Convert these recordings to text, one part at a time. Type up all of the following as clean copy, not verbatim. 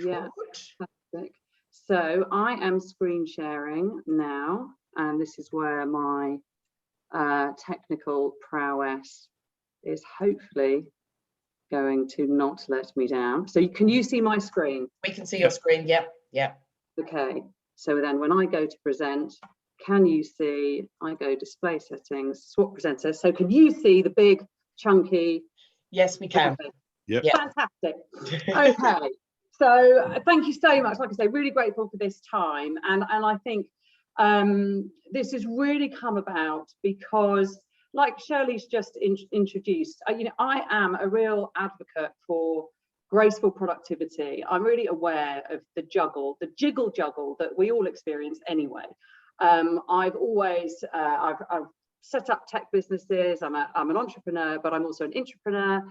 Yeah, fantastic. So I am screen sharing now, and this is where my technical prowess is hopefully going to not let me down. So can you see my screen? We can see your screen. Yep. Yep. Okay. So then when I go to present, can you see, I go display settings, swap presenter. So can you see the big chunky? Yes, we can. Yep. Fantastic. Okay. So thank you so much. Like I say, really grateful for this time. And I think this has really come about because, like Shirley's just introduced, I am a real advocate for graceful productivity. I'm really aware of the jiggle juggle that we all experience anyway. I've always, I've set up tech businesses. I'm an entrepreneur, but I'm also an intrapreneur.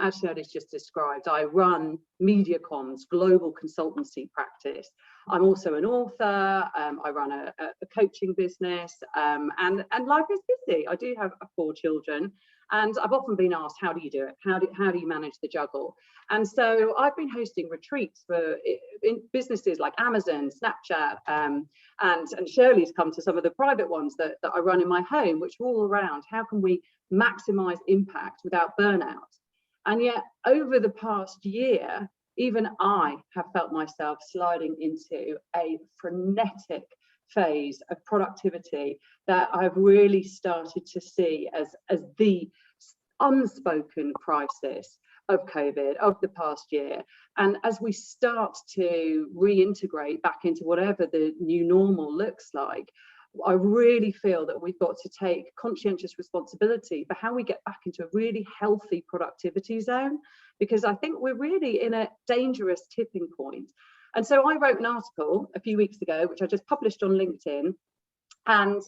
As Shirley's just described, I run MediaCom's global consultancy practice. I'm also an author. I run a coaching business, and life is busy. I do have 4 children, and I've often been asked, how do you do it? How do you manage the juggle? And so I've been hosting retreats in businesses like Amazon, Snapchat, and Shirley's come to some of the private ones that I run in my home, which are all around how can we maximize impact without burnout. And yet over the past year, even I have felt myself sliding into a frenetic phase of productivity that I've really started to see as the unspoken crisis of COVID of the past year. And as we start to reintegrate back into whatever the new normal looks like, I really feel that we've got to take conscientious responsibility for how we get back into a really healthy productivity zone, because I think we're really in a dangerous tipping point. And so I wrote an article a few weeks ago, which I just published on LinkedIn, and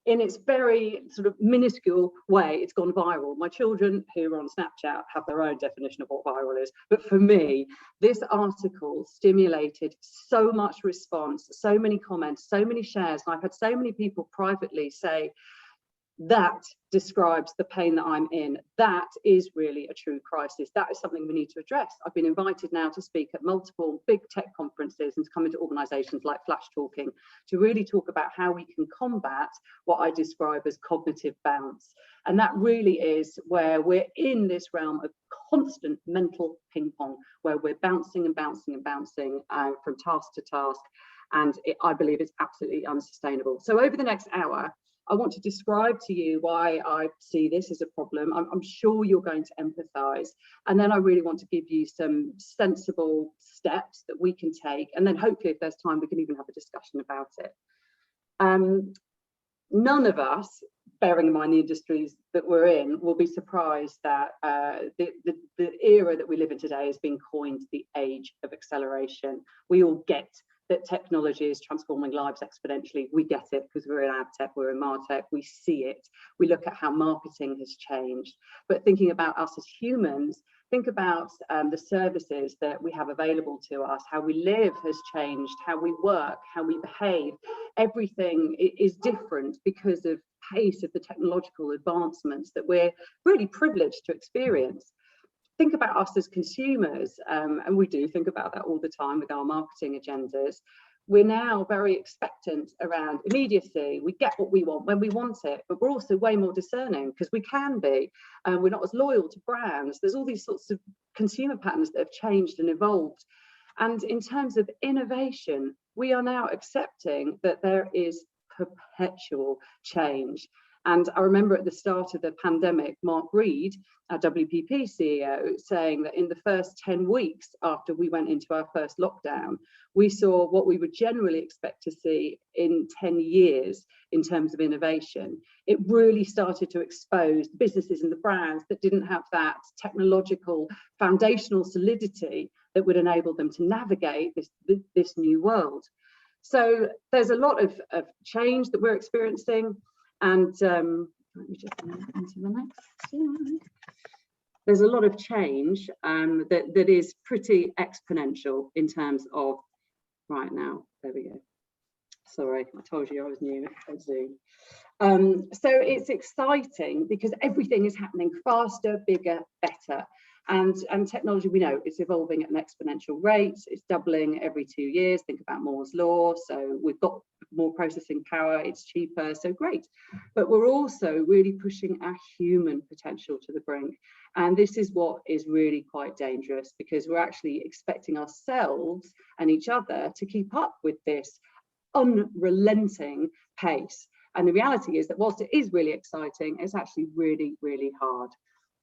in its very sort of minuscule way, it's gone viral. My children who are on Snapchat have their own definition of what viral is. But for me, this article stimulated so much response, so many comments, so many shares. And I've had so many people privately say, that describes the pain that I'm in. That is really a true crisis. That is something we need to address. I've been invited now to speak at multiple big tech conferences and to come into organizations like Flash Talking to really talk about how we can combat what I describe as cognitive bounce. And that really is where we're in this realm of constant mental ping pong, where we're bouncing and bouncing and bouncing from task to task. And I believe it's absolutely unsustainable. So over the next hour, I want to describe to you why I see this as a problem. I'm sure you're going to empathise. And then I really want to give you some sensible steps that we can take. And then hopefully if there's time, we can even have a discussion about it. None of us, bearing in mind the industries that we're in, will be surprised that the era that we live in today has been coined the age of acceleration. We all get that technology is transforming lives exponentially. We get it because we're in ad tech, we're in martech, we see it. We look at how marketing has changed. But thinking about us as humans, think about the services that we have available to us, how we live has changed, how we work, how we behave. Everything is different because of pace of the technological advancements that we're really privileged to experience. Think about us as consumers, and we do think about that all the time with our marketing agendas. We're now very expectant around immediacy. We get what we want when we want it, but we're also way more discerning because we can be, and we're not as loyal to brands. There's all these sorts of consumer patterns that have changed and evolved. And in terms of innovation, we are now accepting that there is perpetual change. And I remember at the start of the pandemic, Mark Reed, our WPP CEO, saying that in the first 10 weeks after we went into our first lockdown, we saw what we would generally expect to see in 10 years in terms of innovation. It really started to expose businesses and the brands that didn't have that technological foundational solidity that would enable them to navigate this new world. So there's a lot of change that we're experiencing. And let me just go into the next slide. There's a lot of change that is pretty exponential in terms of right now. There we go. Sorry, I told you I was new at Zoom. So it's exciting because everything is happening faster, bigger, better. And technology, we know, it's evolving at an exponential rate. It's doubling every 2 years. Think about Moore's law. So we've got more processing power, it's cheaper, so great. But we're also really pushing our human potential to the brink. And this is what is really quite dangerous, because we're actually expecting ourselves and each other to keep up with this unrelenting pace. And the reality is that whilst it is really exciting, it's actually really, really hard.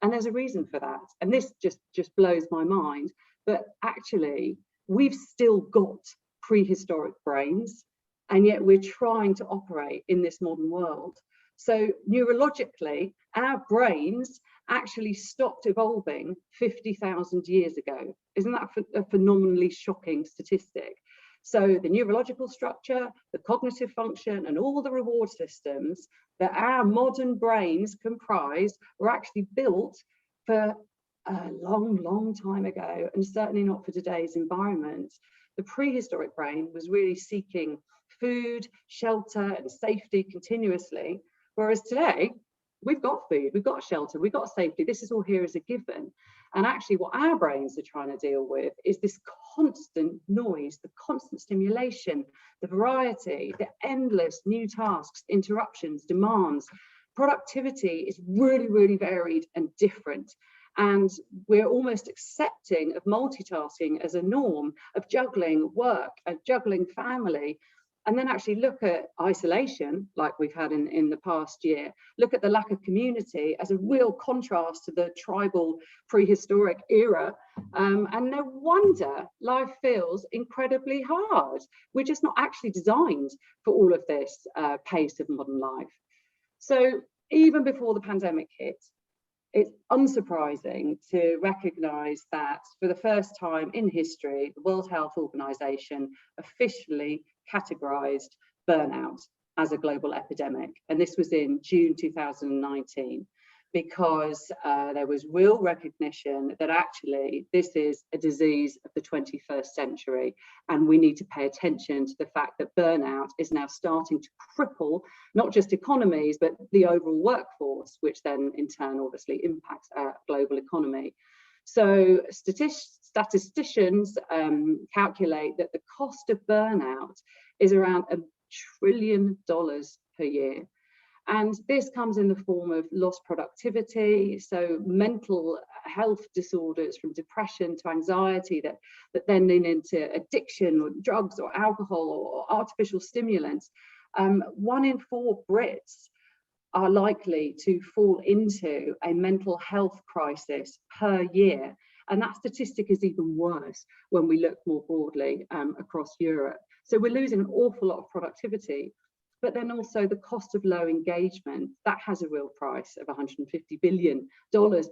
And there's a reason for that. And this just blows my mind. But actually, we've still got prehistoric brains, and yet we're trying to operate in this modern world. So neurologically, our brains actually stopped evolving 50,000 years ago. Isn't that a phenomenally shocking statistic? So the neurological structure, the cognitive function, and all the reward systems that our modern brains comprise were actually built for a long, long time ago, and certainly not for today's environment. The prehistoric brain was really seeking food, shelter, and safety continuously, whereas today, we've got food, we've got shelter, we've got safety. This is all here as a given. And actually what our brains are trying to deal with is this constant noise, the constant stimulation, the variety, the endless new tasks, interruptions, demands. Productivity is really, really varied and different. And we're almost accepting of multitasking as a norm, of juggling work, of juggling family. And then actually look at isolation, like we've had in the past year. Look at the lack of community as a real contrast to the tribal prehistoric era. And no wonder life feels incredibly hard. We're just not actually designed for all of this pace of modern life. So even before the pandemic hit, it's unsurprising to recognise that for the first time in history, the World Health Organization officially categorised burnout as a global epidemic. And this was in June 2019, because there was real recognition that actually this is a disease of the 21st century, and we need to pay attention to the fact that burnout is now starting to cripple not just economies, but the overall workforce, which then in turn obviously impacts our global economy. So statisticians calculate that the cost of burnout is around $1 trillion per year. And this comes in the form of lost productivity, so mental health disorders from depression to anxiety that then lean into addiction or drugs or alcohol or artificial stimulants. 1 in 4 Brits are likely to fall into a mental health crisis per year. And that statistic is even worse when we look more broadly across Europe. So we're losing an awful lot of productivity. But then also the cost of low engagement, that has a real price of $150 billion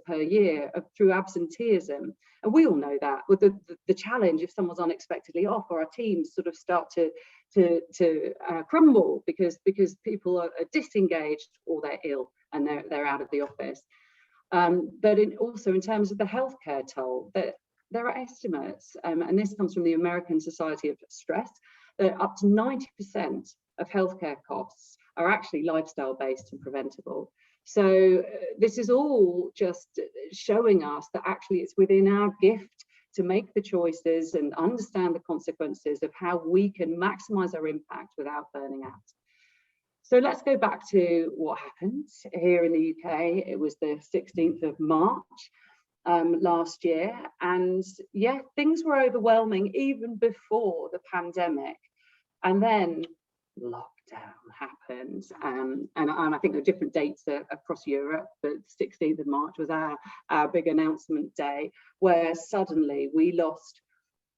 per year through absenteeism. And we all know that with the challenge, if someone's unexpectedly off, or our teams sort of start to crumble because people are disengaged or they're ill and they're out of the office. But also in terms of the healthcare toll, that there are estimates, and this comes from the American Society of Stress, that up to 90% of healthcare costs are actually lifestyle based and preventable. So this is all just showing us that actually it's within our gift to make the choices and understand the consequences of how we can maximize our impact without burning out. So let's go back to what happened here in the UK. It was the 16th of March last year. And yeah, things were overwhelming even before the pandemic. And then lockdown happened, and I think there are different dates across Europe, but 16th of March was our big announcement day, where suddenly we lost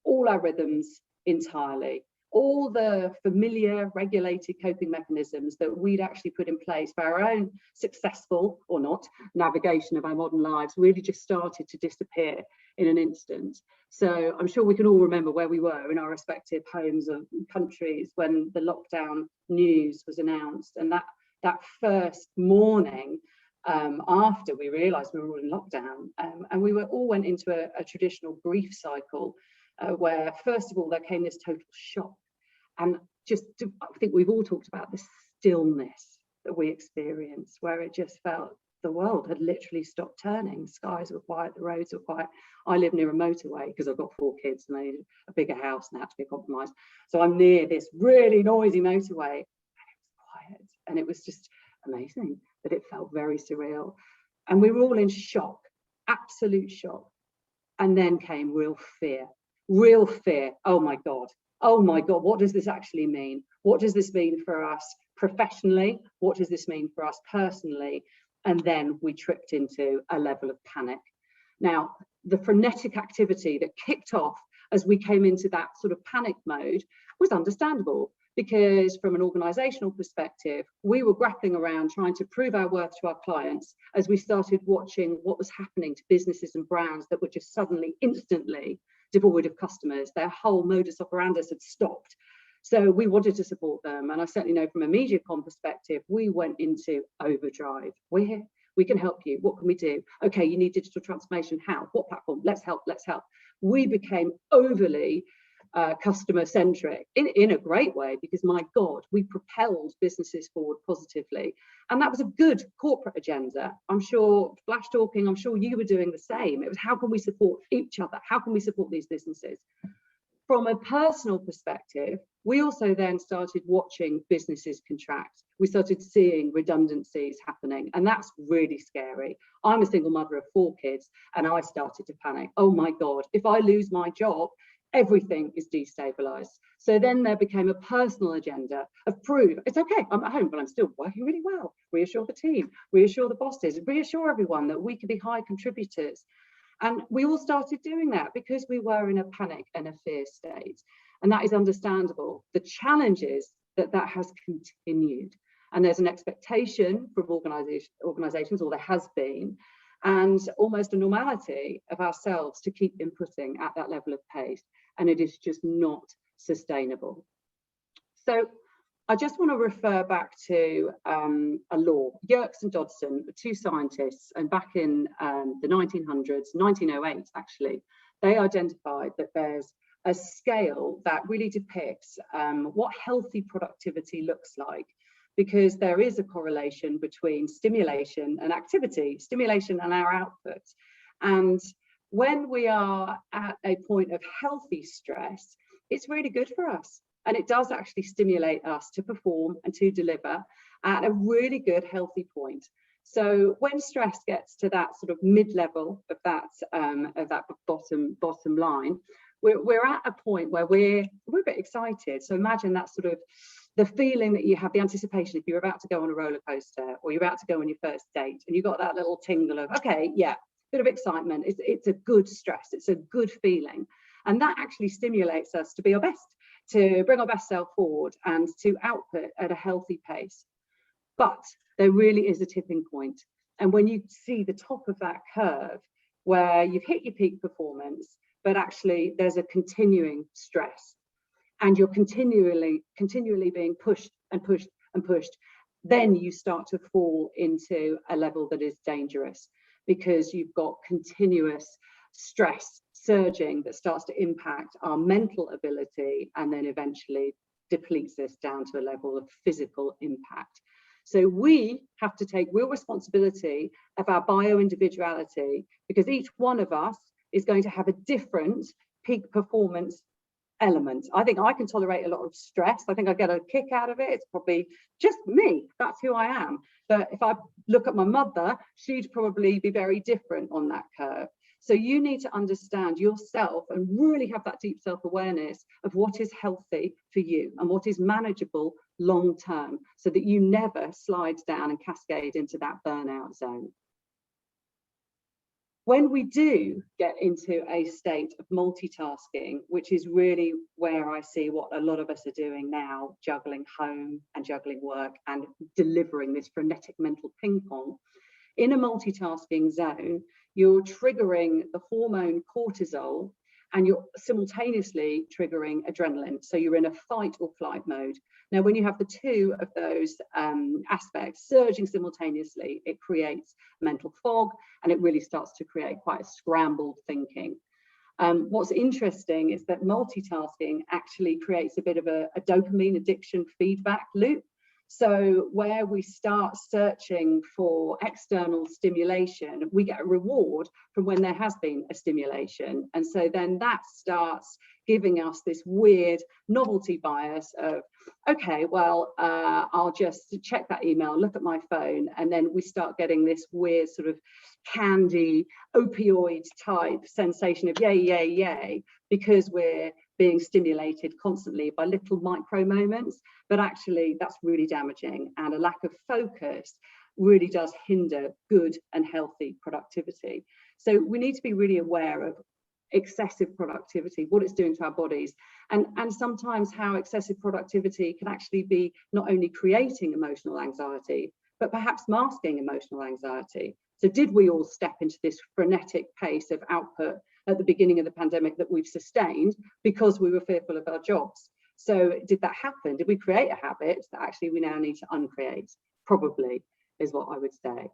all our rhythms entirely. All the familiar regulated coping mechanisms that we'd actually put in place for our own successful or not navigation of our modern lives really just started to disappear in an instant. So I'm sure we can all remember where we were in our respective homes and countries when the lockdown news was announced. And that first morning after we realized we were all in lockdown, and we all went into a traditional grief cycle where first of all there came this total shock. And I think we've all talked about the stillness that we experienced, where it just felt the world had literally stopped turning. Skies were quiet, the roads were quiet. I live near a motorway because I've got 4 kids and they needed a bigger house and that had to be a compromise. So I'm near this really noisy motorway, and it was quiet, and it was just amazing, but it felt very surreal. And we were all in shock, absolute shock. And then came real fear. Oh my God, what does this actually mean? What does this mean for us professionally? What does this mean for us personally? And then we tripped into a level of panic. Now, the frenetic activity that kicked off as we came into that sort of panic mode was understandable, because from an organisational perspective, we were grappling around trying to prove our worth to our clients as we started watching what was happening to businesses and brands that were just suddenly, instantly devoid of customers. Their whole modus operandi had stopped. So we wanted to support them. And I certainly know from a MediaCom perspective, we went into overdrive. We're here, we can help you. What can we do? Okay, you need digital transformation. How? What platform? Let's help. We became overly customer centric in a great way, because my God, we propelled businesses forward positively. And that was a good corporate agenda. I'm sure, Flash talking, I'm sure you were doing the same. It was, how can we support each other? How can we support these businesses? From a personal perspective, we also then started watching businesses contract. We started seeing redundancies happening, and that's really scary. I'm a single mother of 4 kids, and I started to panic. Oh my God, if I lose my job, everything is destabilized. So then there became a personal agenda of prove it's okay, I'm at home, but I'm still working really well. Reassure the team, reassure the bosses, reassure everyone that we can be high contributors. And we all started doing that because we were in a panic and a fear state. And that is understandable. The challenge is that that has continued. And there's an expectation from organizations, or there has been, and almost a normality of ourselves to keep inputting at that level of pace. And it is just not sustainable. So I just want to refer back to a law. Yerkes and Dodson, 2 scientists, and back in the 1900s, 1908 actually, they identified that there's a scale that really depicts what healthy productivity looks like, because there is a correlation between stimulation and activity, stimulation and our output. And when we are at a point of healthy stress, it's really good for us. And it does actually stimulate us to perform and to deliver at a really good, healthy point. So when stress gets to that sort of mid-level of that bottom line, we're at a point where we're a bit excited. So imagine that sort of the feeling that you have, the anticipation if you're about to go on a roller coaster or you're about to go on your first date, and you've got that little tingle of, okay, yeah, bit of excitement. It's a good stress. It's a good feeling. And that actually stimulates us to be our best, to bring our best self forward and to output at a healthy pace. But there really is a tipping point. And when you see the top of that curve where you've hit your peak performance, but actually there's a continuing stress and you're continually being pushed and pushed and pushed, then you start to fall into a level that is dangerous, because you've got continuous stress surging that starts to impact our mental ability and then eventually depletes us down to a level of physical impact. So we have to take real responsibility of our bio-individuality, because each one of us is going to have a different peak performance element. I think I can tolerate a lot of stress. I think I get a kick out of it. It's probably just me. That's who I am. But if I look at my mother, she'd probably be very different on that curve. So you need to understand yourself and really have that deep self-awareness of what is healthy for you and what is manageable long term, so that you never slide down and cascade into that burnout zone. When we do get into a state of multitasking, which is really where I see what a lot of us are doing now, juggling home and juggling work and delivering this frenetic mental ping pong, in a multitasking zone, you're triggering the hormone cortisol and you're simultaneously triggering adrenaline. So you're in a fight or flight mode. Now, when you have the two of those aspects surging simultaneously, it creates mental fog, and it really starts to create quite a scrambled thinking. What's interesting is that multitasking actually creates a bit of a dopamine addiction feedback loop. So where we start searching for external stimulation, we get a reward from when there has been a stimulation. And so then that starts giving us this weird novelty bias of, okay, well, I'll just check that email, look at my phone, and then we start getting this weird sort of candy opioid type sensation of yay, yay, yay, because we're being stimulated constantly by little micro moments. But actually that's really damaging, and a lack of focus really does hinder good and healthy productivity. So we need to be really aware of excessive productivity, what it's doing to our bodies, and sometimes how excessive productivity can actually be not only creating emotional anxiety, but perhaps masking emotional anxiety. So did we all step into this frenetic pace of output at the beginning of the pandemic that we've sustained because we were fearful of our jobs? So did that happen? Did we create a habit that actually we now need to uncreate? Probably, is what I would say.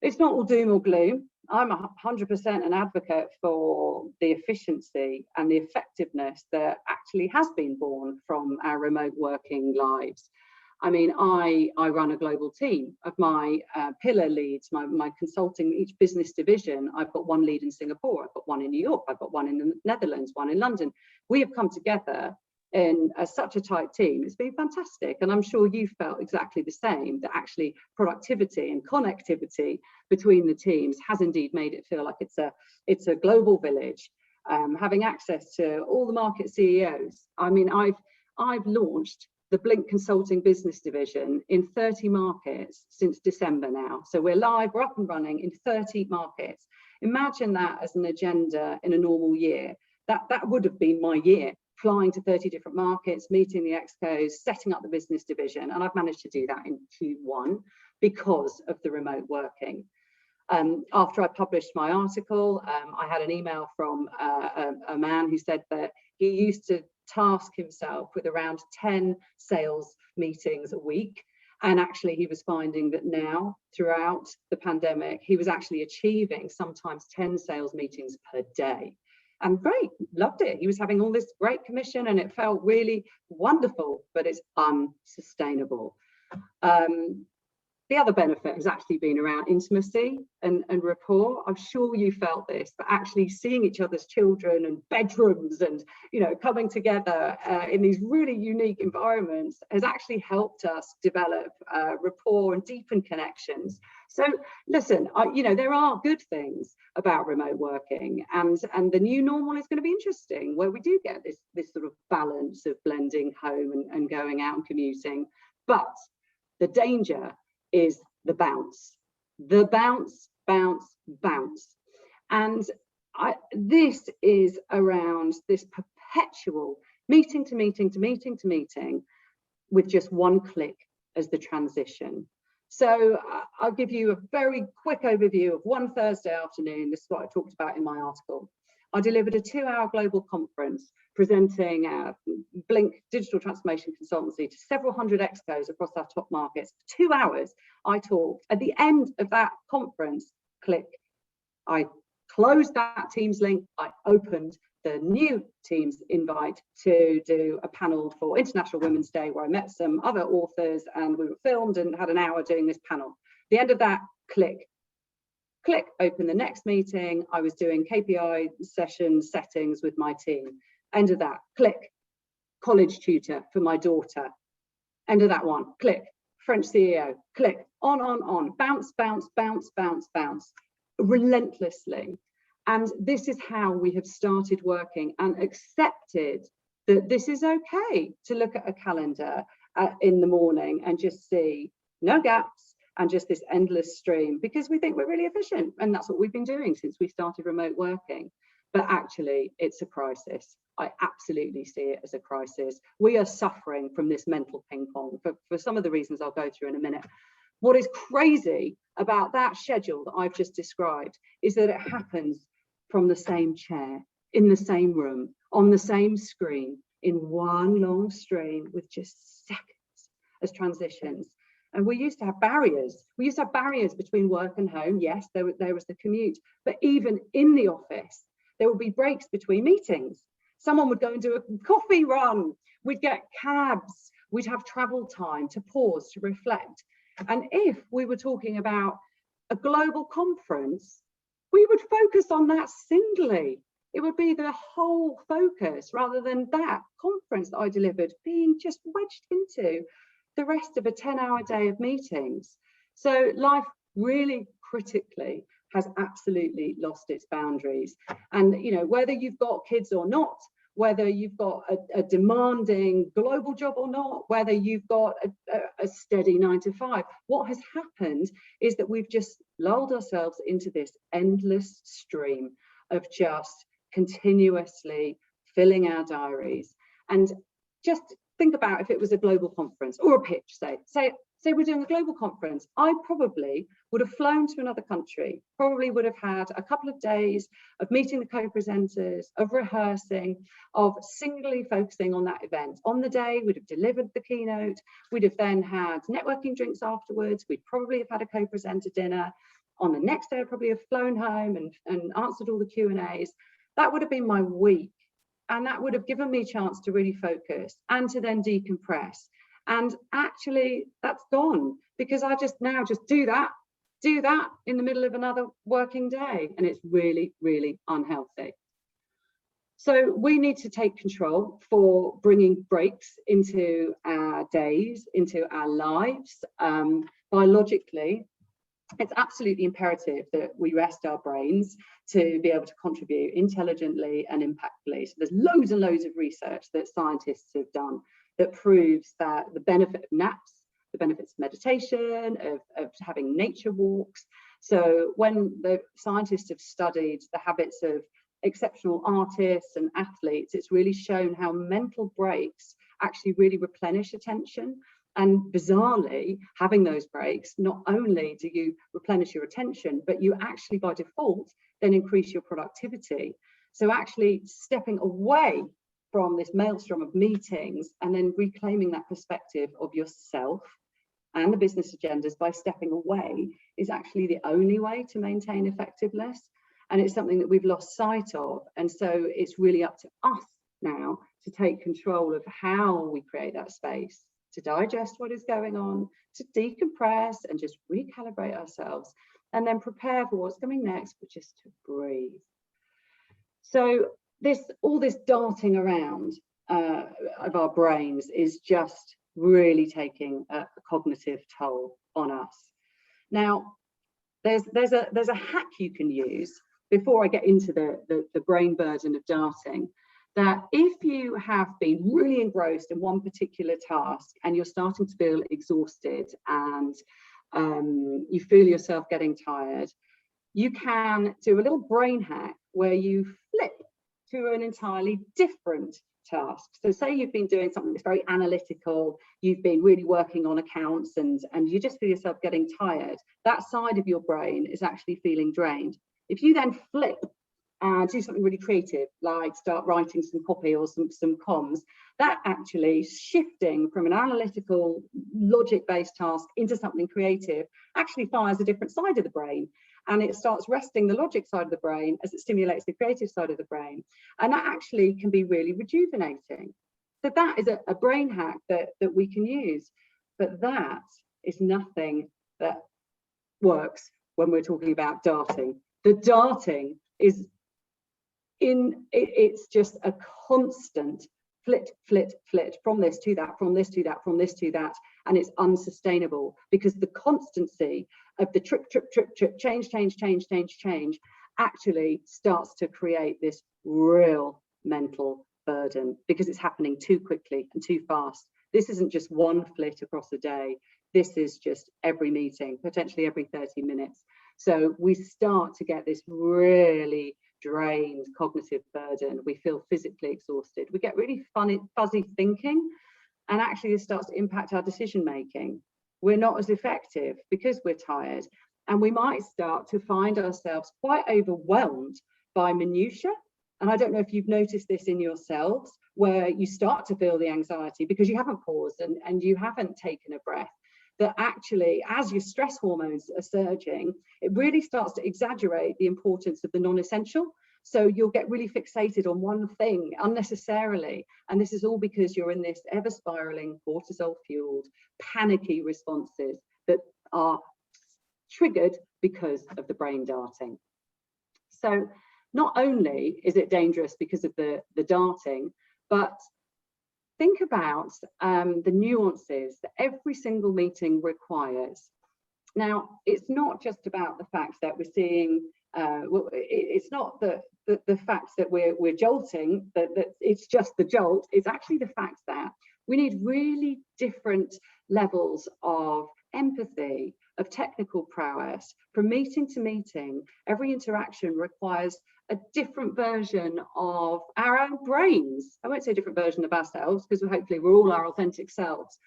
It's not all doom or gloom. I'm 100% an advocate for the efficiency and the effectiveness that actually has been born from our remote working lives. I mean, I run a global team of my pillar leads, my consulting, each business division. I've got one lead in Singapore, I've got one in New York, I've got one in the Netherlands, one in London. We have come together in such a tight team. It's been fantastic, and I'm sure you felt exactly the same, that actually productivity and connectivity between the teams has indeed made it feel like it's a global village. Having access to all the market CEOs. I mean, I've launched the Blink Consulting Business Division in 30 markets since December now. So we're live, we're up and running in 30 markets. Imagine that as an agenda in a normal year. That would have been my year, flying to 30 different markets, meeting the excos, setting up the business division. And I've managed to do that in Q1 because of the remote working. After I published my article, I had an email from a man who said that he used to task himself with around 10 sales meetings a week. And actually he was finding that now throughout the pandemic, he was actually achieving sometimes 10 sales meetings per day. And great, loved it. He was having all this great commission and it felt really wonderful, but it's unsustainable. The other benefit has actually been around intimacy and rapport. I'm sure you felt this, but actually seeing each other's children and bedrooms and, you know, coming together in these really unique environments has actually helped us develop rapport and deepen connections. So listen, you know, there are good things about remote working, and the new normal is going to be interesting, where we do get this sort of balance of blending home and going out and commuting. But the danger is the bounce, bounce. And this is around this perpetual meeting to meeting to meeting to meeting with just one click as the transition. So I'll give you a very quick overview of one Thursday afternoon. This is what I talked about in my article. I delivered a 2-hour global conference presenting Blink digital transformation consultancy to several hundred excos across our top markets. 2 hours I talked. At the end of that conference, click, I closed that Teams link. I opened the new Teams invite to do a panel for International Women's Day, where I met some other authors and we were filmed and had an hour doing this panel. The end of that, click, open the next meeting. I was doing KPI session settings with my team. End of that, click, college tutor for my daughter. End of that one, click, French CEO, click, on, bounce, relentlessly. And this is how we have started working and accepted that this is okay to look at a calendar in the morning and just see no gaps and just this endless stream, because we think we're really efficient. And that's what we've been doing since we started remote working. But actually, it's a crisis. I absolutely see it as a crisis. We are suffering from this mental ping pong for some of the reasons I'll go through in a minute. What is crazy about that schedule that I've just described is that it happens from the same chair, in the same room, on the same screen, in one long stream with just seconds as transitions. And we used to have barriers. We used to have barriers between work and home. Yes, there was the commute, but even in the office, there would be breaks between meetings. Someone would go and do a coffee run. We'd get cabs. We'd have travel time to pause, to reflect. And if we were talking about a global conference, we would focus on that singly. It would be the whole focus rather than that conference that I delivered being just wedged into the rest of a 10-hour day of meetings. So life really critically has absolutely lost its boundaries. And, you know, whether you've got kids or not, whether you've got a demanding global job or not, whether you've got a steady 9 to 5, what has happened is that we've just lulled ourselves into this endless stream of just continuously filling our diaries. And just think about if it was a global conference or a pitch, say we're doing a global conference, I probably would have flown to another country, probably would have had a couple of days of meeting the co-presenters, of rehearsing, of singly focusing on that event. On the day, we'd have delivered the keynote, we'd have then had networking drinks afterwards, we'd probably have had a co-presenter dinner. On the next day, I'd probably have flown home and answered all the Q&As. That would have been my week. And that would have given me a chance to really focus and to then decompress. And actually that's gone because I just do that in the middle of another working day. And it's really, really unhealthy. So we need to take control for bringing breaks into our days, into our lives. Biologically, it's absolutely imperative that we rest our brains to be able to contribute intelligently and impactfully. So there's loads and loads of research that scientists have done that proves that the benefit of naps, the benefits of meditation, of having nature walks. So when the scientists have studied the habits of exceptional artists and athletes, it's really shown how mental breaks actually really replenish attention. And bizarrely, having those breaks, not only do you replenish your attention, but you actually by default then increase your productivity. So actually stepping away from this maelstrom of meetings and then reclaiming that perspective of yourself and the business agendas by stepping away is actually the only way to maintain effectiveness. And it's something that we've lost sight of. And so it's really up to us now to take control of how we create that space, to digest what is going on, to decompress and just recalibrate ourselves, and then prepare for what's coming next, which is to breathe. So all this darting around of our brains is just really taking a cognitive toll on us. Now, there's a hack you can use before I get into the brain burden of darting, that if you have been really engrossed in one particular task and you're starting to feel exhausted and you feel yourself getting tired, you can do a little brain hack where you flip to an entirely different task. So say you've been doing something that's very analytical, you've been really working on accounts and you just feel yourself getting tired. That side of your brain is actually feeling drained. If you then flip and do something really creative, like start writing some copy or some comms, that actually shifting from an analytical, logic-based task into something creative actually fires a different side of the brain. And it starts resting the logic side of the brain as it stimulates the creative side of the brain. And that actually can be really rejuvenating. So that is a brain hack that we can use. But that is nothing that works when we're talking about darting. The darting is it's just a constant flit from this to that, from this to that, from this to that, and it's unsustainable because the constancy of the trip, change actually starts to create this real mental burden because it's happening too quickly and too fast. This isn't just one flit across a day. This is just every meeting, potentially every 30 minutes. So we start to get this really drained cognitive burden. We feel physically exhausted. We get really fuzzy thinking, and actually this starts to impact our decision making. We're not as effective because we're tired, and we might start to find ourselves quite overwhelmed by minutiae. And I don't know if you've noticed this in yourselves, where you start to feel the anxiety because you haven't paused and you haven't taken a breath. That actually, as your stress hormones are surging, it really starts to exaggerate the importance of the non-essential. So you'll get really fixated on one thing unnecessarily. And this is all because you're in this ever spiraling, cortisol fueled, panicky responses that are triggered because of the brain darting. So not only is it dangerous because of the darting, but think about the nuances that every single meeting requires. Now, it's not just about the fact that we're seeing, it's not the fact that we're jolting, that it's just the jolt. It's actually the fact that we need really different levels of empathy, of technical prowess. From meeting to meeting, every interaction requires a different version of our own brains. I won't say a different version of ourselves, because hopefully we're all our authentic selves,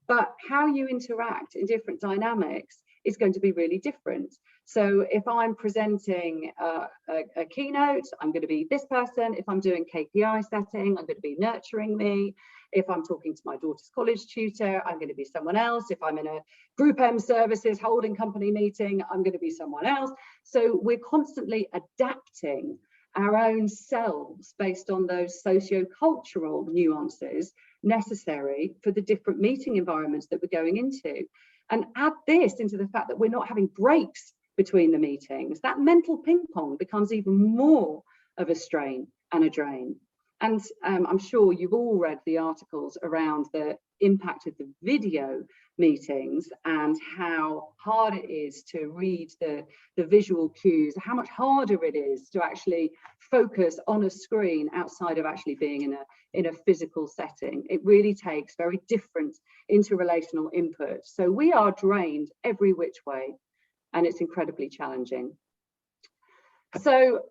but how you interact in different dynamics is going to be really different. So if I'm presenting a keynote, I'm going to be this person. If I'm doing KPI setting, I'm going to be nurturing me. If I'm talking to my daughter's college tutor, I'm going to be someone else. If I'm in a Group M services holding company meeting, I'm going to be someone else. So we're constantly adapting our own selves based on those socio-cultural nuances necessary for the different meeting environments that we're going into. And add this into the fact that we're not having breaks between the meetings, that mental ping pong becomes even more of a strain and a drain. And I'm sure you've all read the articles around the impact of the video meetings and how hard it is to read the visual cues, how much harder it is to actually focus on a screen outside of actually being in a physical setting. It really takes very different interrelational input. So we are drained every which way, and it's incredibly challenging. So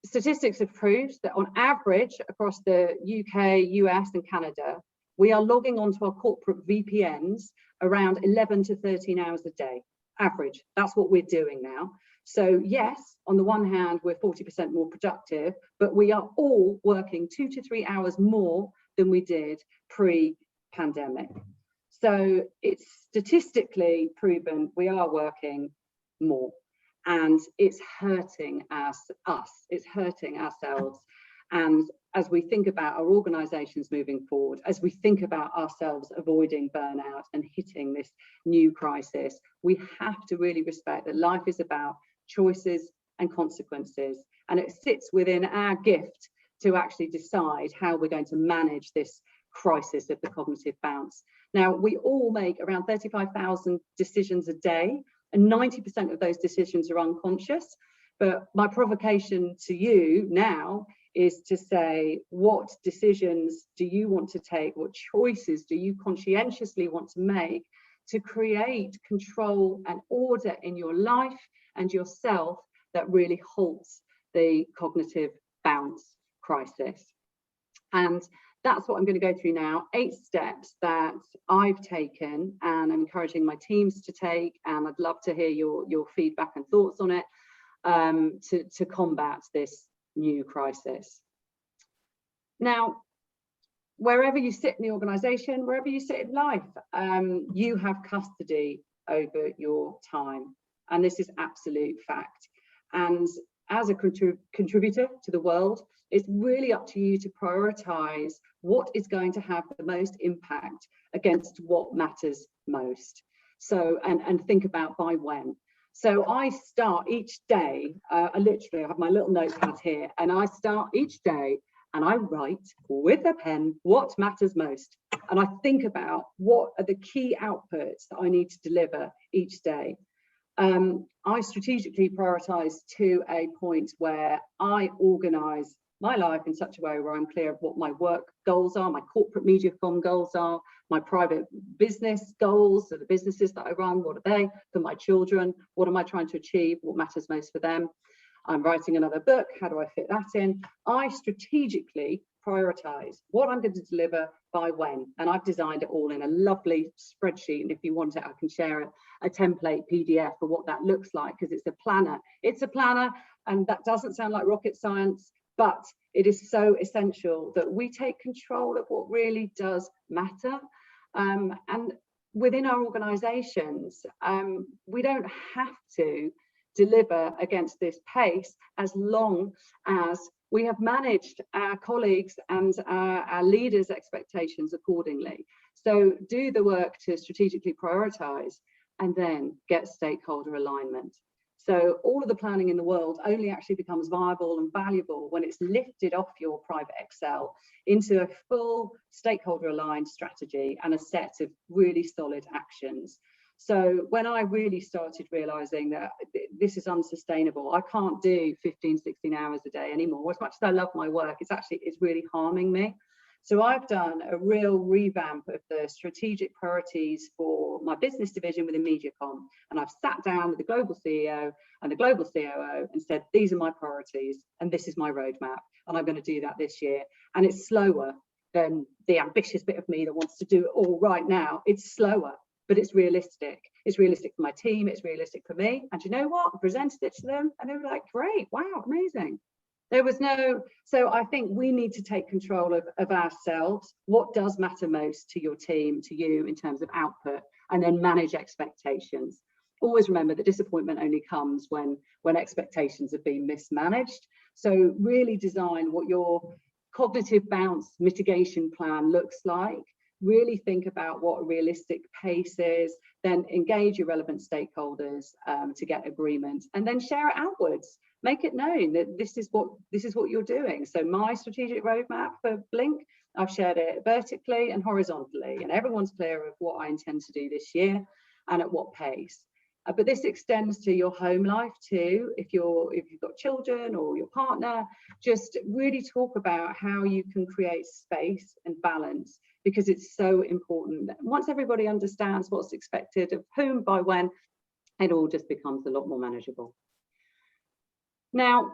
statistics have proved that on average across the UK, US and Canada, we are logging onto our corporate VPNs around 11 to 13 hours a day, average. That's what we're doing now. So yes, on the one hand, we're 40% more productive, but we are all working 2 to 3 hours more than we did pre-pandemic. So it's statistically proven we are working more, and it's hurting us, it's hurting ourselves. And as we think about our organizations moving forward, as we think about ourselves avoiding burnout and hitting this new crisis, we have to really respect that life is about choices and consequences, and it sits within our gift to actually decide how we're going to manage this crisis of the cognitive bounce. Now, we all make around 35,000 decisions a day, and 90% of those decisions are unconscious. But my provocation to you now is to say, what decisions do you want to take? What choices do you conscientiously want to make to create control and order in your life and yourself that really halts the cognitive bounce crisis? And that's what I'm going to go through now, 8 steps that I've taken and I'm encouraging my teams to take, and I'd love to hear your feedback and thoughts on it to combat this new crisis. Now, wherever you sit in the organization, wherever you sit in life, you have custody over your time, and this is absolute fact. And as a contributor to the world, it's really up to you to prioritize what is going to have the most impact against what matters most. So, and think about by when. So I start each day, I literally have my little notepad here, and I start each day and I write with a pen what matters most. And I think about what are the key outputs that I need to deliver each day. I strategically prioritize to a point where I organize my life in such a way where I'm clear of what my work goals are, my corporate media com goals are, my private business goals, so the businesses that I run, what are they for my children, what am I trying to achieve, what matters most for them. I'm writing another book, how do I fit that in? I strategically prioritize what I'm going to deliver by when, and I've designed it all in a lovely spreadsheet, and if you want it I can share it, a template PDF for what that looks like, because it's a planner. It's a planner, and that doesn't sound like rocket science, but it is so essential that we take control of what really does matter. And within our organizations, we don't have to deliver against this pace as long as we have managed our colleagues and our leaders' expectations accordingly. So do the work to strategically prioritize and then get stakeholder alignment. So all of the planning in the world only actually becomes viable and valuable when it's lifted off your private Excel into a full stakeholder aligned strategy and a set of really solid actions. So when I really started realizing that this is unsustainable, I can't do 15, 16 hours a day anymore. As much as I love my work, it's really harming me. So I've done a real revamp of the strategic priorities for my business division within MediaCom. And I've sat down with the global CEO and the global COO and said, these are my priorities and this is my roadmap. And I'm going to do that this year. And it's slower than the ambitious bit of me that wants to do it all right now. It's slower, but it's realistic. It's realistic for my team. It's realistic for me. And you know what? I presented it to them and they were like, great, wow, amazing. There was no, so I think we need to take control of ourselves. What does matter most to your team, to you in terms of output, and then manage expectations. Always remember that disappointment only comes when expectations have been mismanaged. So really design what your cognitive bounce mitigation plan looks like. Really think about what a realistic pace is, then engage your relevant stakeholders to get agreement, and then share it outwards. Make it known that this is what you're doing. So my strategic roadmap for Blink, I've shared it vertically and horizontally, and everyone's clear of what I intend to do this year and at what pace. But this extends to your home life too. If you've got children or your partner, just really talk about how you can create space and balance, because it's so important. Once everybody understands what's expected of whom by when, it all just becomes a lot more manageable. Now,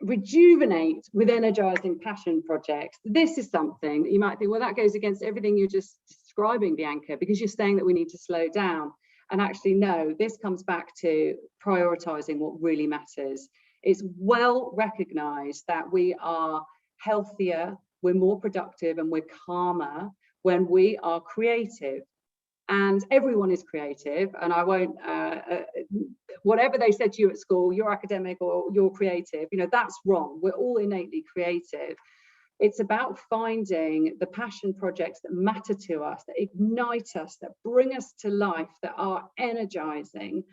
rejuvenate with energizing passion projects. This is something that you might think, well, that goes against everything you're just describing, Bianca, because you're saying that we need to slow down. And actually, no, this comes back to prioritizing what really matters. It's well recognized that we are healthier, we're more productive, and we're calmer when we are creative. And everyone is creative, and I won't, whatever they said to you at school, you're academic or you're creative, that's wrong. We're all innately creative. It's about finding the passion projects that matter to us, that ignite us, that bring us to life, that are energizing,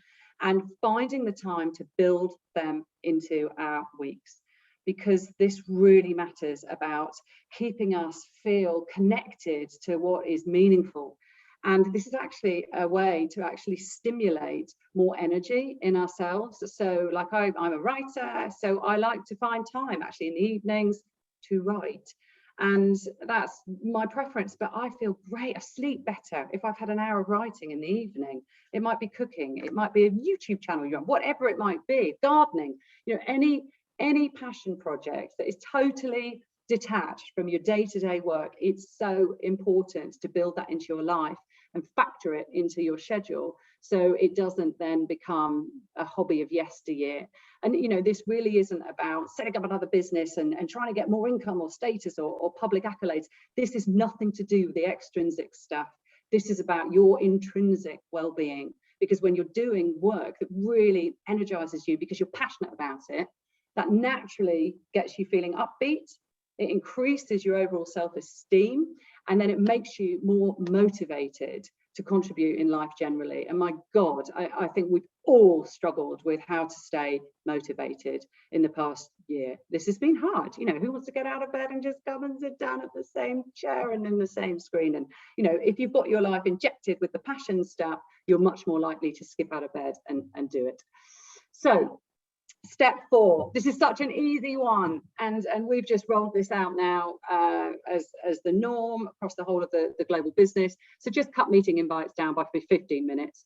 and finding the time to build them into our weeks. Because this really matters about keeping us feel connected to what is meaningful. And this is actually a way to actually stimulate more energy in ourselves. So like I'm a writer, so I like to find time actually in the evenings to write. And that's my preference, but I feel great. I sleep better if I've had an hour of writing in the evening. It might be cooking, it might be a YouTube channel you're on, whatever it might be, gardening, any passion project that is totally detached from your day-to-day work. It's so important to build that into your life and factor it into your schedule, so it doesn't then become a hobby of yesteryear. And this really isn't about setting up another business and trying to get more income or status or public accolades. This is nothing to do with the extrinsic stuff. This is about your intrinsic well-being, because when you're doing work that really energizes you because you're passionate about it, that naturally gets you feeling upbeat. It increases your overall self-esteem, and then it makes you more motivated to contribute in life generally. And my God, I think we've all struggled with how to stay motivated in the past year. This has been hard. Who wants to get out of bed and just come and sit down at the same chair and in the same screen? And, if you've got your life injected with the passion stuff, you're much more likely to skip out of bed and do it. So, step 4, this is such an easy one, and we've just rolled this out now as the norm across the whole of the global business. So just cut meeting invites down by 15 minutes.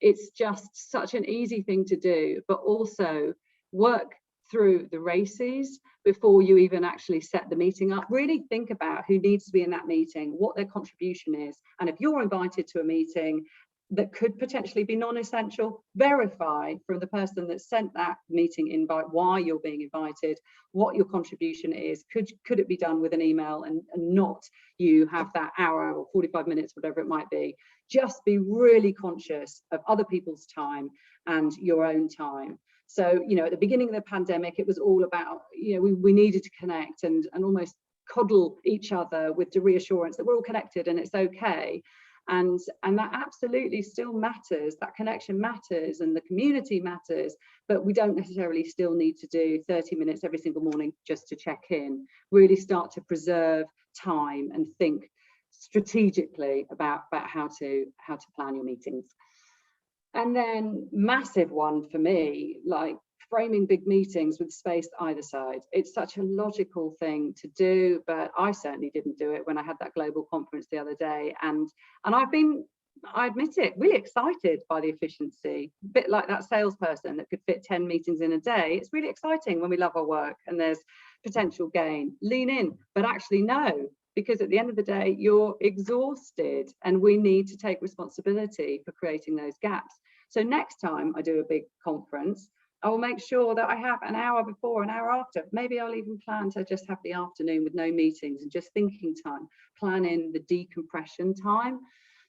It's just such an easy thing to do, but also work through the races before you even actually set the meeting up. Really think about who needs to be in that meeting, what their contribution is, and if you're invited to a meeting that could potentially be non-essential, verify from the person that sent that meeting invite why you're being invited, what your contribution is. Could it be done with an email and not you have that hour or 45 minutes, whatever it might be, just be really conscious of other people's time and your own time. So, you know, at the beginning of the pandemic, it was all about, you know, we needed to connect and almost coddle each other with the reassurance that we're all connected and it's okay. And that absolutely still matters. That connection matters and the community matters, but we don't necessarily still need to do 30 minutes every single morning just to check in. Really start to preserve time and think strategically about how to plan your meetings. And then massive one for me, like framing big meetings with space either side. It's such a logical thing to do, but I certainly didn't do it when I had that global conference the other day. And I've been, I admit it, really excited by the efficiency, a bit like that salesperson that could fit 10 meetings in a day. It's really exciting when we love our work and there's potential gain. Lean in, but actually no, because at the end of the day, you're exhausted and we need to take responsibility for creating those gaps. So next time I do a big conference, I will make sure that I have an hour before, an hour after. Maybe I'll even plan to just have the afternoon with no meetings and just thinking time, plan in the decompression time.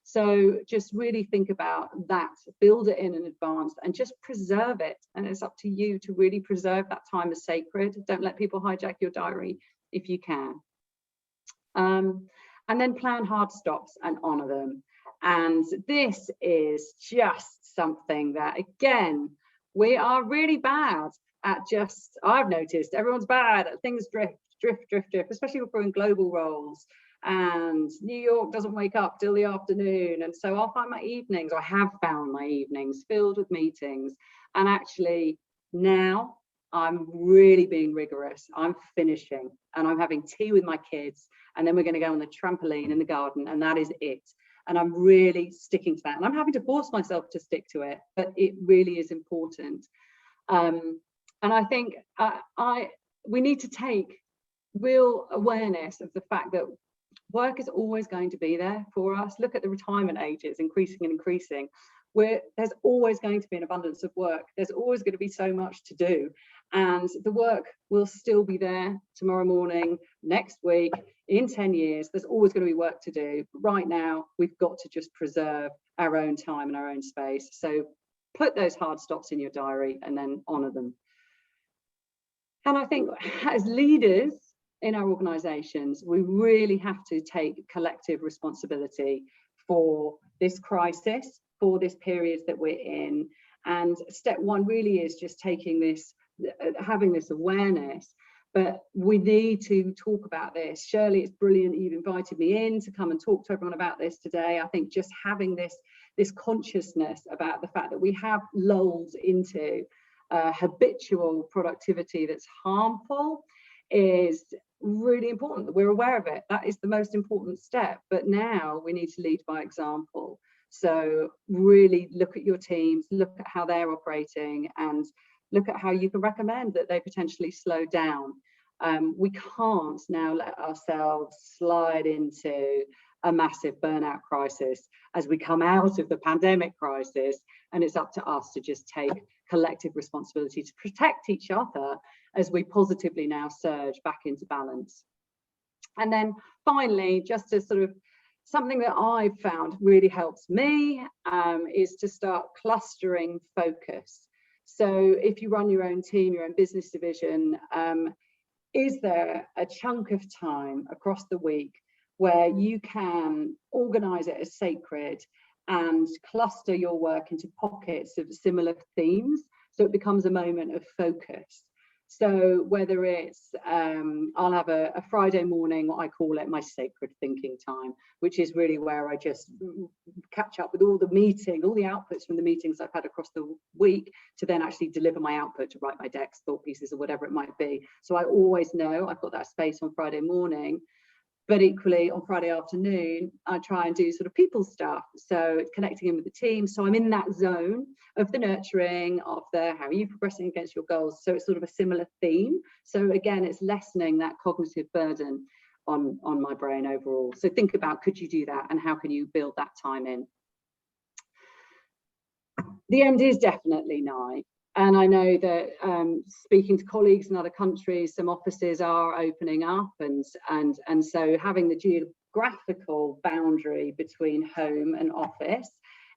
So just really think about that, build it in advance and just preserve it. And it's up to you to really preserve that time as sacred. Don't let people hijack your diary if you can. And then plan hard stops and honor them. And this is just something that, again, we are really bad at. Just, I've noticed everyone's bad at things drift, especially if we're in global roles. And New York doesn't wake up till the afternoon. And so I'll find my evenings, or I have found my evenings filled with meetings. And actually now I'm really being rigorous. I'm finishing and I'm having tea with my kids. And then we're going to go on the trampoline in the garden. And that is it. And I'm really sticking to that. And I'm having to force myself to stick to it, but it really is important. And I think we need to take real awareness of the fact that work is always going to be there for us. Look at the retirement ages increasing and increasing. There's always going to be an abundance of work. There's always going to be so much to do. And the work will still be there tomorrow morning, next week, in 10 years. There's always going to be work to do. But right now, we've got to just preserve our own time and our own space. So put those hard stops in your diary and then honor them. And I think as leaders in our organizations, we really have to take collective responsibility for this crisis, for this period that we're in. And step one really is just taking this, having this awareness, but we need to talk about this. Shirley, it's brilliant you've invited me in to come and talk to everyone about this today. I think just having this consciousness about the fact that we have lulled into habitual productivity that's harmful is really important, that we're aware of it. That is the most important step. But now we need to lead by example. So really look at your teams, look at how they're operating, and look at how you can recommend that they potentially slow down. We can't now let ourselves slide into a massive burnout crisis as we come out of the pandemic crisis, and it's up to us to just take collective responsibility to protect each other as we positively now surge back into balance. And then finally, just to sort of something that I've found really helps me is to start clustering focus. So if you run your own team, your own business division, is there a chunk of time across the week where you can organize it as sacred and cluster your work into pockets of similar themes, so it becomes a moment of focus? So whether it's, I'll have a Friday morning, what I call it my sacred thinking time, which is really where I just catch up with all the outputs from the meetings I've had across the week to then actually deliver my output, to write my decks, thought pieces, or whatever it might be. So I always know I've got that space on Friday morning. But equally on Friday afternoon, I try and do sort of people stuff. So it's connecting in with the team. So I'm in that zone of the nurturing, of the how are you progressing against your goals. So it's sort of a similar theme. So again, it's lessening that cognitive burden on my brain overall. So think about, could you do that? And how can you build that time in? The end is definitely nigh. And I know that speaking to colleagues in other countries, some offices are opening up, and so having the geographical boundary between home and office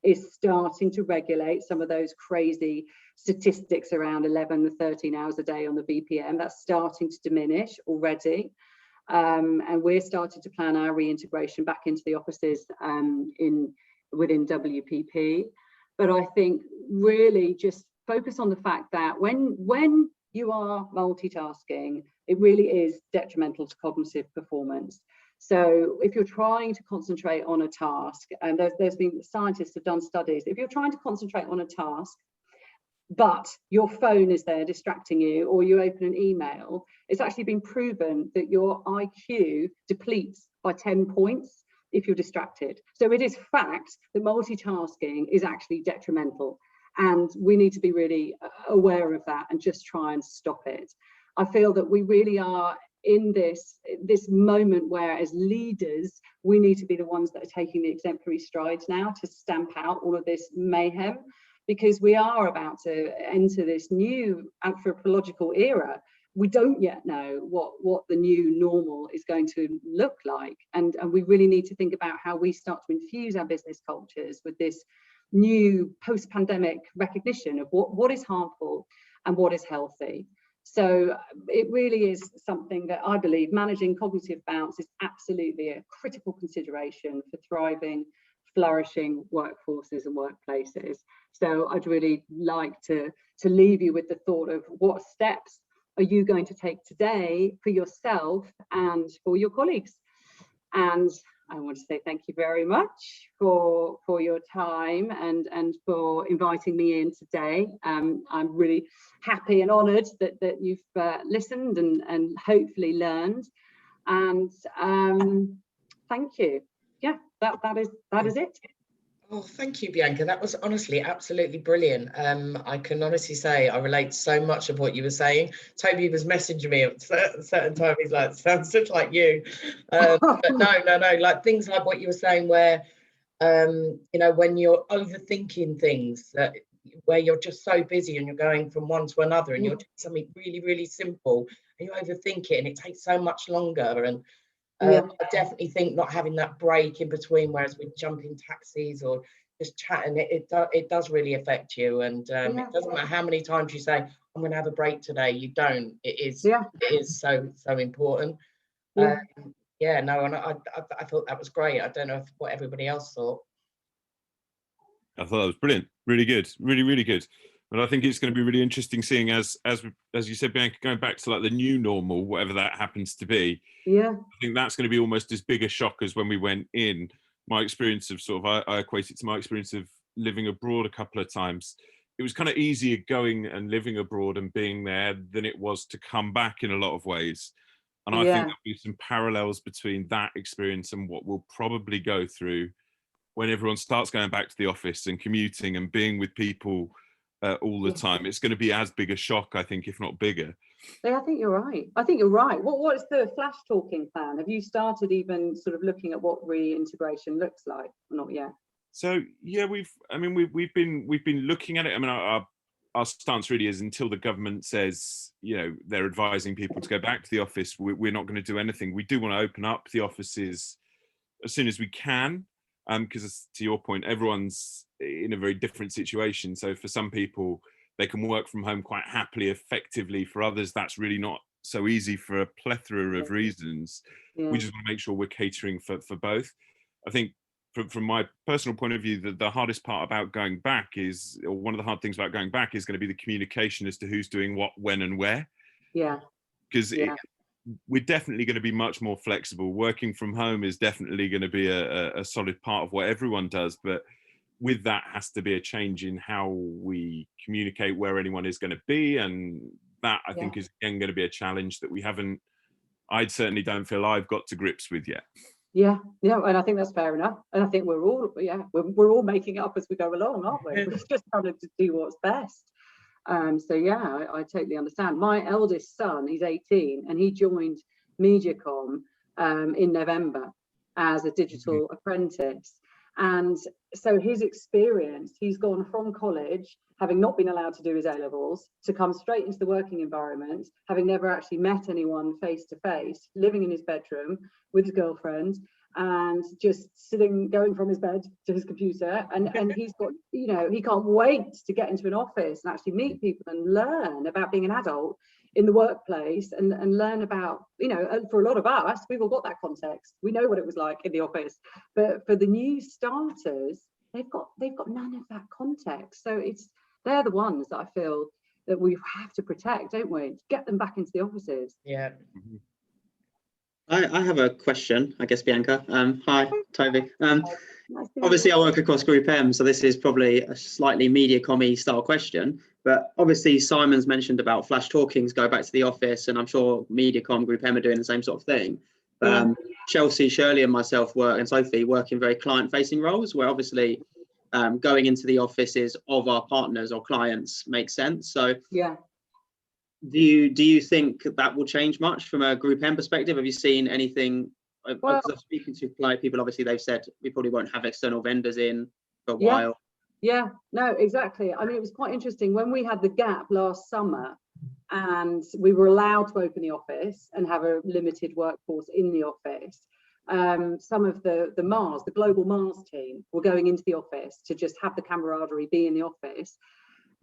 is starting to regulate some of those crazy statistics around 11 or 13 hours a day on the BPM. That's starting to diminish already. And we're starting to plan our reintegration back into the offices within WPP. But I think really just focus on the fact that when you are multitasking, it really is detrimental to cognitive performance. So if you're trying to concentrate on a task, and there's been scientists have done studies, if you're trying to concentrate on a task, but your phone is there distracting you, or you open an email, it's actually been proven that your IQ depletes by 10 points if you're distracted. So it is fact that multitasking is actually detrimental, and we need to be really aware of that and just try and stop it. I feel that we really are in this moment where, as leaders, we need to be the ones that are taking the exemplary strides now to stamp out all of this mayhem, because we are about to enter this new anthropological era. We don't yet know what the new normal is going to look like. And we really need to think about how we start to infuse our business cultures with this new post-pandemic recognition of what is harmful and what is healthy. So it really is something that I believe managing cognitive bounce is absolutely a critical consideration for thriving, flourishing workforces and workplaces. So I'd really like to leave you with the thought of what steps are you going to take today for yourself and for your colleagues. And I want to say thank you very much for your time and for inviting me in today. I'm really happy and honoured that you've listened and hopefully learned. And thank you. Yeah, that is it. Oh, thank you, Bianca. That was honestly absolutely brilliant. I can honestly say I relate so much of what you were saying. Toby was messaging me at a certain time. He's like, sounds just like you. But no, like things like what you were saying where, when you're overthinking things, where you're just so busy and you're going from one to another and you're doing something really, really simple and you overthink it and it takes so much longer. And I definitely think not having that break in between, whereas we jump in taxis or just chatting, it does really affect you. And it doesn't matter how many times you say, I'm going to have a break today, you don't. It is so important. And I thought that was great. I don't know what everybody else thought. I thought that was brilliant. Really good. Really, really good. And I think it's going to be really interesting seeing as you said, Bianca, going back to like the new normal, whatever that happens to be. Yeah. I think that's going to be almost as big a shock as when we went in. My experience of I equate it to my experience of living abroad a couple of times. It was kind of easier going and living abroad and being there than it was to come back in a lot of ways. And I think there'll be some parallels between that experience and what we'll probably go through when everyone starts going back to the office and commuting and being with people all the time. It's going to be as big a shock, I think, if not bigger. Yeah, I think you're right. What is the flash talking plan? Have you started even sort of looking at what reintegration looks like? Or not yet? So yeah, we've been looking at it. I mean, our stance really is until the government says, they're advising people to go back to the office, we're not going to do anything. We do want to open up the offices as soon as we can, because to your point, everyone's in a very different situation. So for some people, they can work from home quite happily, effectively. For others, that's really not so easy for a plethora of reasons. We just want to make sure we're catering for both. I think from my personal point of view, the hardest part about going back or one of the hard things about going back is going to be the communication as to who's doing what, when and where. Yeah. Because we're definitely going to be much more flexible. Working from home is definitely going to be a solid part of what everyone does. But with that has to be a change in how we communicate where anyone is going to be. And that, I think, is again going to be a challenge that I certainly don't feel I've got to grips with yet. Yeah, and I think that's fair enough. And I think we're all making it up as we go along, aren't we? We're just trying to do what's best. I totally understand. My eldest son, he's 18, and he joined MediaCom in November as a digital apprentice. And so his experience, he's gone from college, having not been allowed to do his A-levels, to come straight into the working environment, having never actually met anyone face to face, living in his bedroom with his girlfriend, and just sitting, going from his bed to his computer, and he's got, you know, he can't wait to get into an office and actually meet people and learn about being an adult in the workplace, and learn about, you know, for a lot of us, we've all got that context, we know what it was like in the office, but for the new starters, they've got none of that context. So they're the ones that I feel that we have to protect, don't we, to get them back into the offices. Yeah. I have a question, I guess, Bianca. Hi, Toby. Nice Obviously, I work across Group M, so this is probably a slightly media commie style question. But obviously, Simon's mentioned about flash talkings, go back to the office, and I'm sure MediaCom, Group M are doing the same sort of thing. Chelsea, Shirley, and myself and Sophie work in very client-facing roles, where obviously going into the offices of our partners or clients makes sense. So yeah. Do you think that will change much from a Group M perspective? Have you seen anything? Well, because I'm speaking to client people, obviously they've said we probably won't have external vendors in for a while. Yeah, no, exactly. I mean, it was quite interesting when we had the gap last summer and we were allowed to open the office and have a limited workforce in the office. Some of the Mars, the global Mars team, were going into the office to just have the camaraderie, be in the office.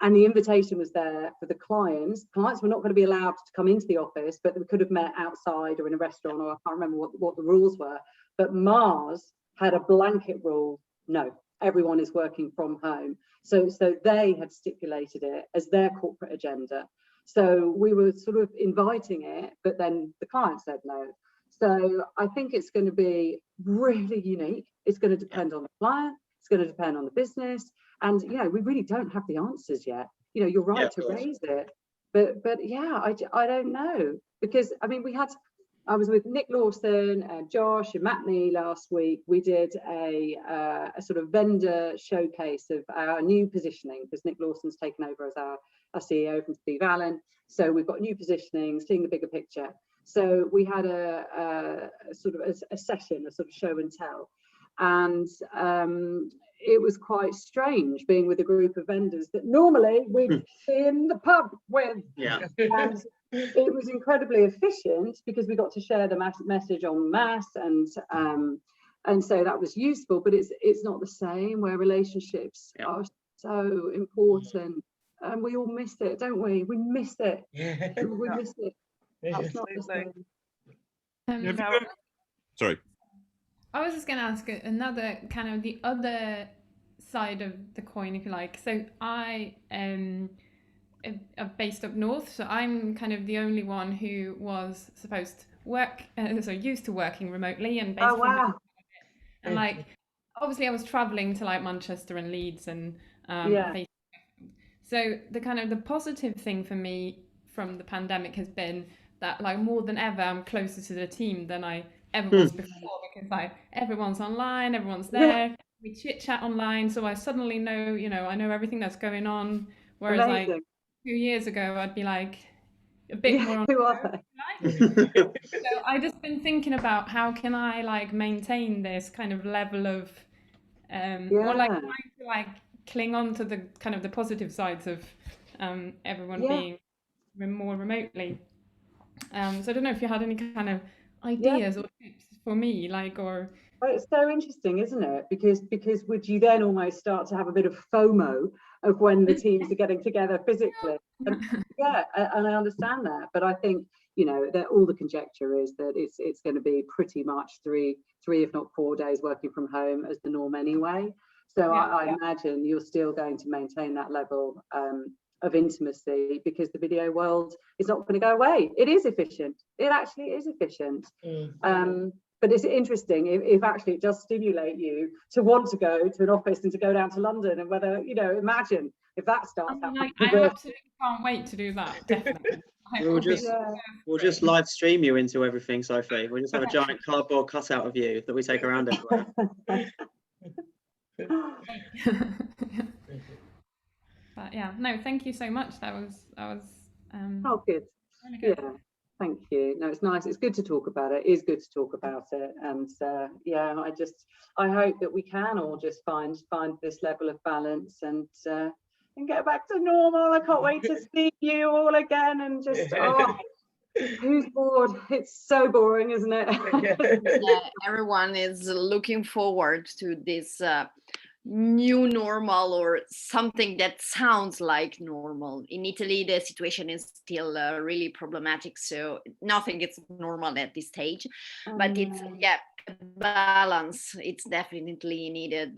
And the invitation was there for the clients. Clients were not going to be allowed to come into the office, but they could have met outside or in a restaurant, or I can't remember what the rules were. But Mars had a blanket rule: no, everyone is working from home. So they had stipulated it as their corporate agenda. So we were sort of inviting it, but then the client said no. So I think it's going to be really unique. It's going to depend on the client. It's going to depend on the business. And, you know, we really don't have the answers yet. You know, you're right to raise it. But yeah, I don't know. Because, I mean, I was with Nick Lawson, Josh and Matney last week. We did a sort of vendor showcase of our new positioning, because Nick Lawson's taken over as our CEO from Steve Allen. So we've got new positioning, seeing the bigger picture. So we had a sort of a session, a sort of show and tell. And it was quite strange being with a group of vendors that normally we'd be in the pub with. Yeah. And it was incredibly efficient because we got to share the message en masse, and so that was useful. But it's not the same, where relationships are so important, and we all miss it, don't we? We miss it. We miss it. That's not the same. Sorry. I was just going to ask another kind of the other side of the coin, if you like. So I am based up north, so I'm kind of the only one who was supposed to work, used to working remotely and based. Oh wow! And like, obviously, I was traveling to like Manchester and Leeds, and so the kind of the positive thing for me from the pandemic has been that, like, more than ever, I'm closer to the team than I ever was before, because like everyone's online, everyone's there, we chit chat online, so I suddenly know, you know, I know everything that's going on, whereas like 2 years ago I'd be like a bit more on so I just been thinking about how can I like maintain this kind of level of or like trying to like cling on to the kind of the positive sides of everyone being more remotely. So I don't know if you had any kind of ideas or tips for me, like, or. Well, it's so interesting, isn't it? Because would you then almost start to have a bit of FOMO of when the teams are getting together physically? And I understand that, but I think, you know, that all the conjecture is that it's going to be pretty much three if not 4 days working from home as the norm anyway. So I imagine you're still going to maintain that level of intimacy, because the video world is not going to go away. It is efficient. It actually is efficient. But it's interesting if actually it does stimulate you to want to go to an office and to go down to London, and whether, you know, imagine if that starts happening. I absolutely can't wait to do that, definitely. We'll just live stream you into everything, Sophie. We'll just have a giant cardboard cutout of you that we take around everywhere. But yeah, no, thank you so much. That was oh, good. Really good. Yeah, thank you. No, it's nice. It's good to talk about it. It is good to talk about it. And I hope that we can all just find this level of balance and get back to normal. I can't wait to see you all again, and just Who's bored? It's so boring, isn't it? Yeah, everyone is looking forward to this new normal, or something that sounds like normal. In Italy, the situation is still really problematic, so nothing is normal at this stage. But it's a balance. It's definitely needed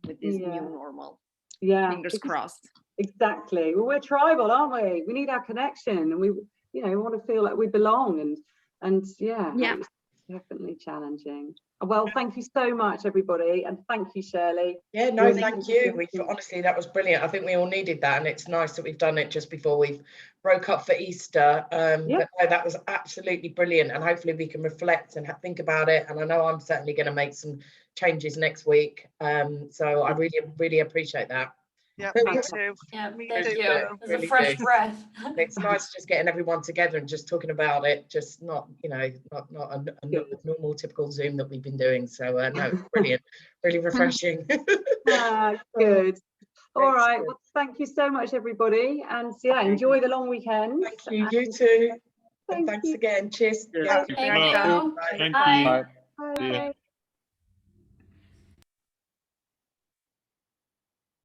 with this new normal. Yeah, fingers crossed. Exactly. Well, we're tribal, aren't we? We need our connection, and we want to feel like we belong, and yeah. It's definitely challenging. Well, thank you so much, everybody, and thank you, Shirley. Yeah, no, thank you. Honestly, that was brilliant. I think we all needed that, and it's nice that we've done it just before we broke up for Easter. But no, that was absolutely brilliant, and hopefully we can reflect and think about it. And I know I'm certainly going to make some changes next week. So I really appreciate that. Yeah, me too. Yeah, Me thank too. you. It's Really a fresh do. breath. It's nice just getting everyone together and just talking about it, just not a normal typical Zoom that we've been doing. So no, brilliant, really refreshing. Good. All right, well, thank you so much, everybody, and enjoy the long weekend. Thank you. You too. And thanks again. Cheers. Thank you. Thank Bye. you. Bye.